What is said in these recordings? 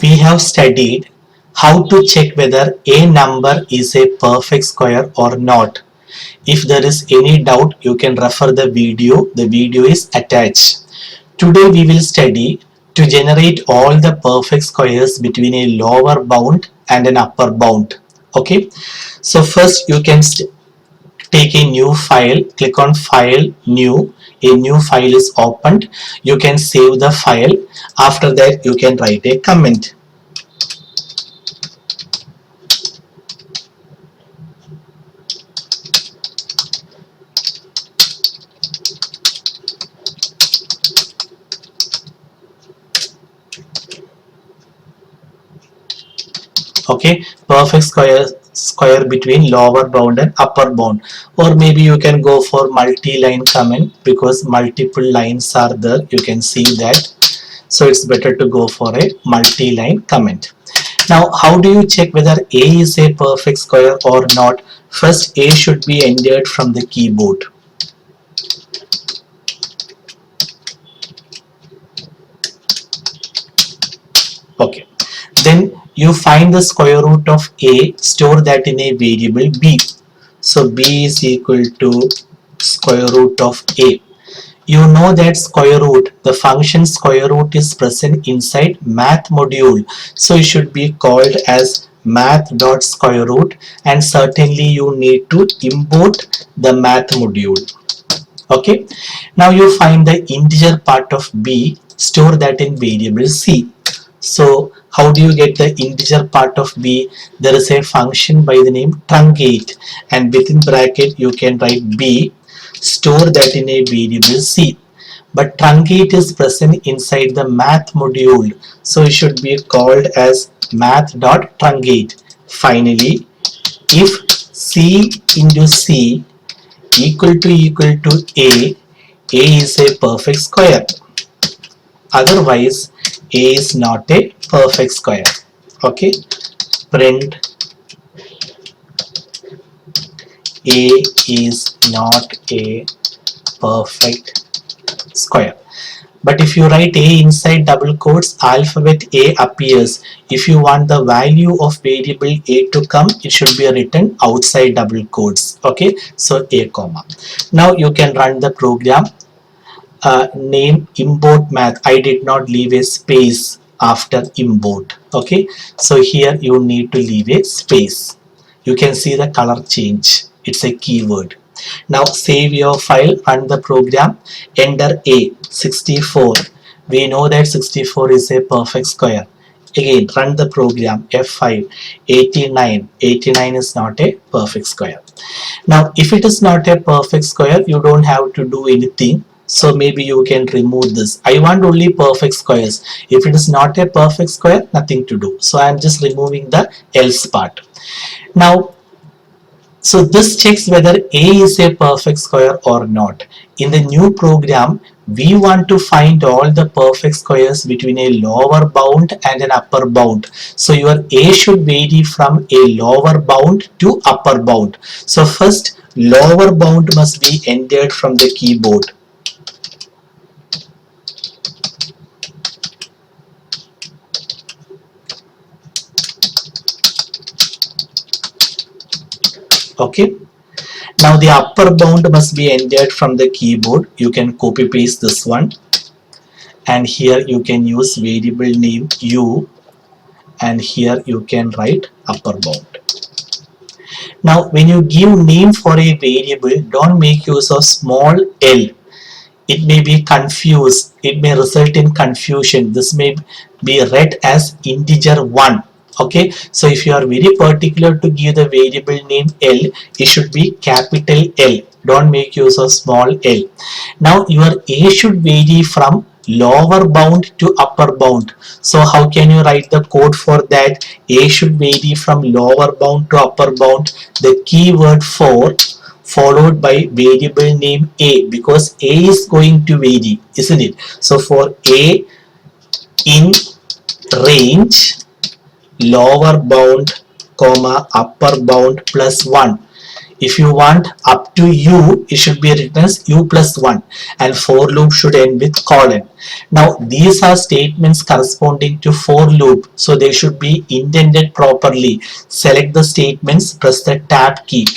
we have studied how to check whether a number is a perfect square or not. If there is any doubt, you can refer the video. The video is attached. Today we will study to generate all the perfect squares between a lower bound and an upper bound. Okay. So first you can take a new file, click on file, new. A new file is opened. You can save the file. After that you can write a comment. Okay, perfect square between lower bound and upper bound, or maybe you can go for multi-line comment because multiple lines are there, you can see that, so it's better to go for a multi-line comment. Now how do you check whether a is a perfect square or not? First, a should be entered from the keyboard. Okay, then you find the square root of a, store that in a variable b. So b is equal to square root of a. You know that square root, the function square root is present inside math module. So it should be called as math.square root, and certainly you need to import the math module. Okay. Now you find the integer part of b, store that in variable c. So how do you get the integer part of b? There is a function by the name truncate, and within bracket you can write b, store that in a variable c. But truncate is present inside the math module, so it should be called as math.truncate. Finally, if c into c equal to a is a perfect square. Otherwise, a is not a perfect square. Okay, print a is not a perfect square. But if you write a inside double quotes, alphabet a appears. If you want the value of variable a to come, it should be written outside double quotes. Okay, so a comma. Now you can run the program. Name import math. I did not leave a space after import. Okay, so here you need to leave a space. You can see the color change. It's a keyword. Now save your file, run the program, enter a 64. We know that 64 is a perfect square. Again, run the program, F5, 89. 89 is not a perfect square. Now if it is not a perfect square, you don't have to do anything. So maybe you can remove this. I want only perfect squares. If it is not a perfect square, nothing to do. So I am just removing the else part. Now, so this checks whether a is a perfect square or not. In the new program, we want to find all the perfect squares between a lower bound and an upper bound. So your a should vary from a lower bound to upper bound. So first, lower bound must be entered from the keyboard. Okay, now the upper bound must be entered from the keyboard. You can copy paste this one, and here you can use variable name u, and here you can write upper bound. Now when you give name for a variable, don't make use of small l. It may be confused, it may result in confusion. This may be read as integer 1. Okay, so if you are very particular to give the variable name L, it should be capital L. Don't make use of small l. Now your a should vary from lower bound to upper bound. So how can you write the code for that? A should vary from lower bound to upper bound. The keyword for followed by variable name a, because a is going to vary, isn't it? So for a in range, lower bound comma upper bound plus 1. If you want up to u, it should be written as u plus 1, and for loop should end with colon. Now these are statements corresponding to for loop, so they should be indented properly. Select the statements, press the tab key.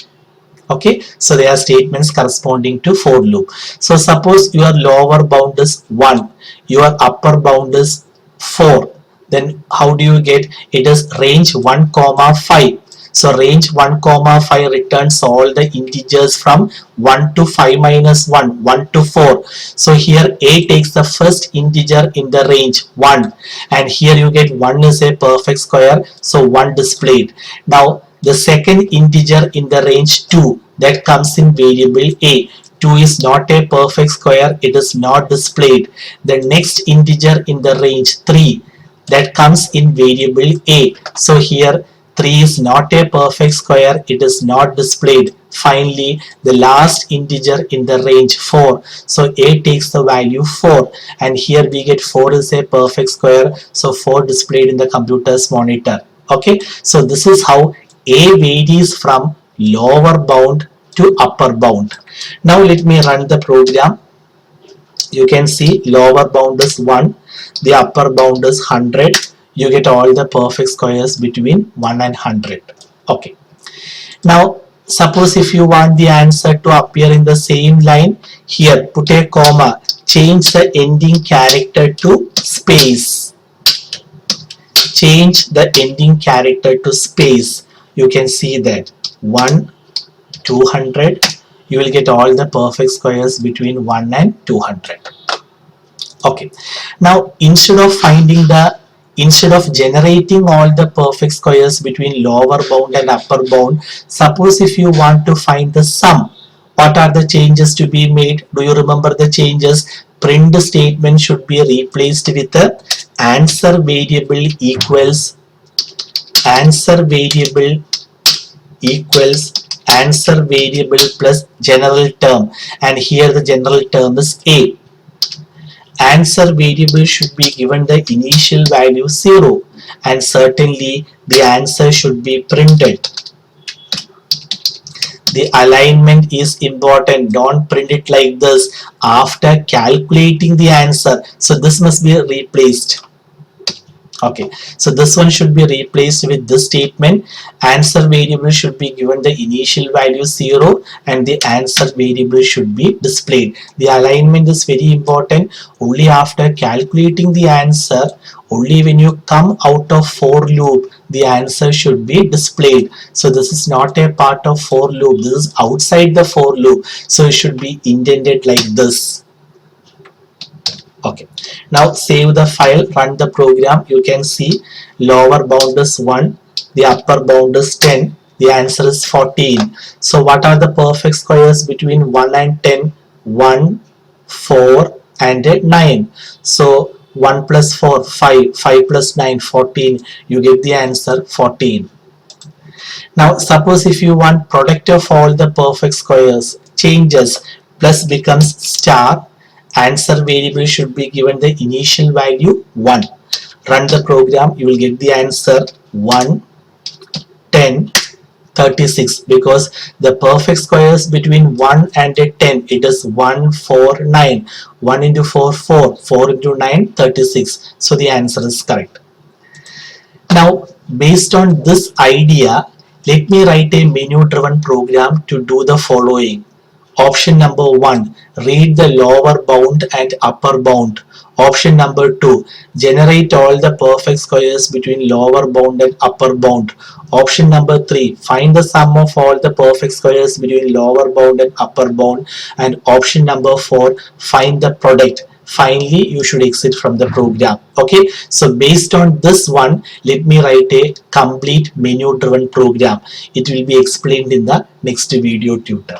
Okay, so they are statements corresponding to for loop. So suppose your lower bound is 1, your upper bound is 4, then how do you get? It is range 1 comma 5. So range 1 comma 5 returns all the integers from 1 to 5 minus 1, 1 to 4. So here a takes the first integer in the range 1, and here you get 1 is a perfect square, so 1 displayed. Now the second integer in the range 2, that comes in variable a. 2 is not a perfect square, it is not displayed. The next integer in the range 3, that comes in variable a. So here 3 is not a perfect square, it is not displayed. Finally, the last integer in the range 4. So a takes the value 4, and here we get 4 is a perfect square, so 4 displayed in the computer's monitor. Okay, so this is how a varies from lower bound to upper bound. Now let me run the program. You can see lower bound is 1, the upper bound is 100. You get all the perfect squares between 1 and 100. Okay. Now suppose if you want the answer to appear in the same line, here put a comma, change the ending character to space. Change the ending character to space. You can see that 1, 200, you will get all the perfect squares between 1 and 200. Okay, now instead of generating all the perfect squares between lower bound and upper bound, suppose if you want to find the sum, what are the changes to be made? Do you remember the changes? Print statement should be replaced with the answer variable equals answer variable plus general term, and here the general term is a. Answer variable should be given the initial value 0, and certainly the answer should be printed. The alignment is important. Don't print it like this after calculating the answer. So this must be replaced. Okay, so this one should be replaced with this statement. Answer variable should be given the initial value 0, and the answer variable should be displayed. The alignment is very important. Only after calculating the answer, only when you come out of for loop, the answer should be displayed. So this is not a part of for loop, this is outside the for loop, so it should be indented like this. Okay, now save the file, run the program. You can see lower bound is 1, the upper bound is 10, the answer is 14. So what are the perfect squares between 1 and 10? 1, 4 and 9. So 1 plus 4, 5, 5 plus 9, 14. You get the answer 14. Now suppose if you want product of all the perfect squares, changes, plus becomes star, answer variable should be given the initial value 1. Run the program, you will get the answer 1, 10, 36, because the perfect squares between 1 and 10, it is 1, 4, 9. 1 into 4, 4. 4 into 9, 36. So the answer is correct. Now, based on this idea, let me write a menu-driven program to do the following. Option number 1, read the lower bound and upper bound. Option number 2, generate all the perfect squares between lower bound and upper bound. Option number 3, find the sum of all the perfect squares between lower bound and upper bound. And option number 4, find the product. Finally, you should exit from the program. Okay, so based on this one, let me write a complete menu driven program. It will be explained in the next video tutor.